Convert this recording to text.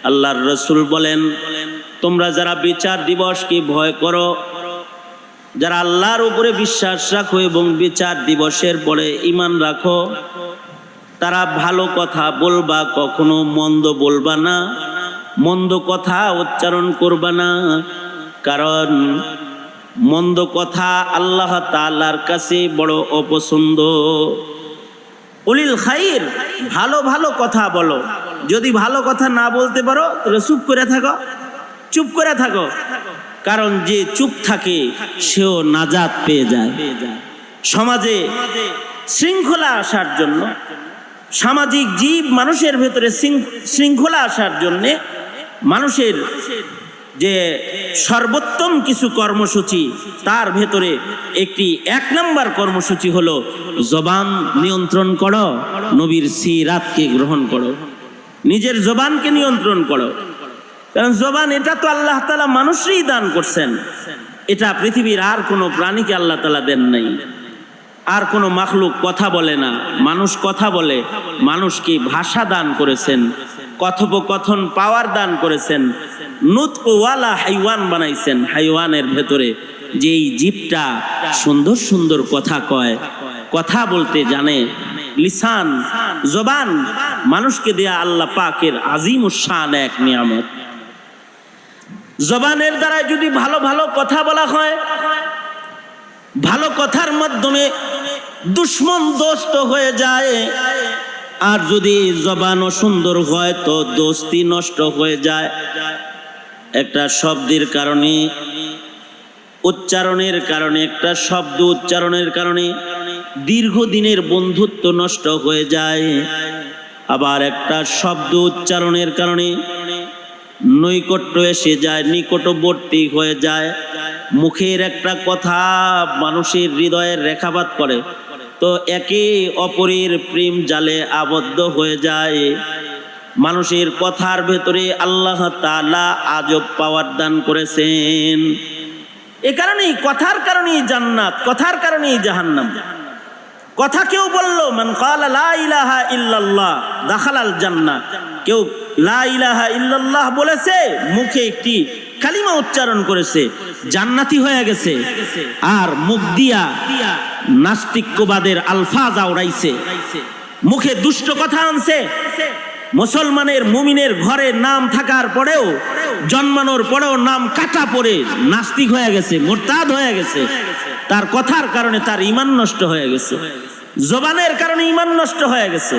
আল্লাহর রাসূল বলেন, তোমরা যারা বিচার দিবসকে ভয় করো, যারা আল্লাহর উপরে বিশ্বাস রাখো এবং বিচার দিবসের পরে ঈমান রাখো, তারা ভালো কথা বলবা, কখনো মন্দ বলবা না, মন্দ কথা উচ্চারণ করবা না। কারণ মন্দ কথা আল্লাহ তাআলার কাছে বড় অপছন্দ। উলিল খাইর, ভালো ভালো কথা বলো। যদি ভালো কথা না বলতে পারো তাহলে চুপ করে থাকো, চুপ করে থাকো। কারণ যে চুপ থাকে সেও নাজাত পেয়ে যায়। সমাজে শৃঙ্খলা আসার জন্য, সামাজিক জীব মানুষের ভেতরে শৃঙ্খলা আসার জন্যে মানুষের যে সর্বোত্তম কিছু কর্মসূচি, তার ভেতরে একটি 1 নম্বর কর্মসূচি হলো জবান নিয়ন্ত্রণ করো, নবীর সিরাতকে গ্রহণ করো, নিজের জবানকে নিয়ন্ত্রণ করো। কারণ জবান এটা তো আল্লাহ তাআলা মানুষই দান করছেন, এটা পৃথিবীর আর কোনো প্রাণীকে আল্লাহ তাআলা দেন নাই। আর কোনো মাখলুক কথা বলে না, মানুষ কথা বলে। মানুষকে ভাষা দান করেছেন, কথোপকথন পাওয়ার দান করেছেন, নুতকওয়ালা হাইওয়ান বানাইছেন। হাইওয়ানের ভেতরে যেই জীবটা সুন্দর সুন্দর কথা কয়, কথা বলতে জানে, লিসান, জবান মানুষকে দেয়া আল্লাহ পাকের আজিমুশ শান এক নিয়ামত। জবানের দ্বারা যদি ভালো ভালো কথা বলা হয়, ভালো কথার মাধ্যমে দুশ্মন দোস্ত হয়ে যায়। আর যদি জবানও সুন্দর হয় তো দোস্তি নষ্ট হয়ে যায়। একটা শব্দের কারণে, উচ্চারণের কারণে, একটা শব্দ উচ্চারণের কারণে দীর্ঘদিনের বন্ধুত্ব নষ্ট হয়ে যায়। আবার একটা শব্দ উচ্চারণের কারণে নৈকট্য এসে যায়, নিকটবর্তী হয়ে যায়। মুখের একটা কথা মানুষের হৃদয়ের রেখাপাত করে, তো একে অপরের প্রেম জালে আবদ্ধ হয়ে যায়। মানুষের কথার ভেতরে আল্লাহ তাআলা আজব পাওয়ার দান করেছেন। এ কারণেই কথার কারণেই জান্নাত, কথার কারণেই জাহান্নাম। কথা কেউ বলল, মান ক্বালা লা ইলাহা ইল্লাল্লাহ দাখালাল জান্নাহ, কেউ লা ইলাহা ইল্লাল্লাহ বলেছে, মুখে একটি কালিমা উচ্চারণ করেছে, জান্নাতি হয়ে গেছে। আর মুখ দিয়া নাস্তিক্যবাদের আলফাজ আওড়াইছে, মুখে দুষ্ট কথা আনছে। মুসলমানের, মুমিনের ঘরে নাম থাকার পরেও, জন্মানোর পরেও নাম কাটা পড়ে নাস্তিক হয়ে গেছে, মুরতাদ হয়ে গেছে। তার কথার কারণে তার ঈমান নষ্ট হয়ে গেছে, জবানের কারণে ঈমান নষ্ট হয়ে গেছে।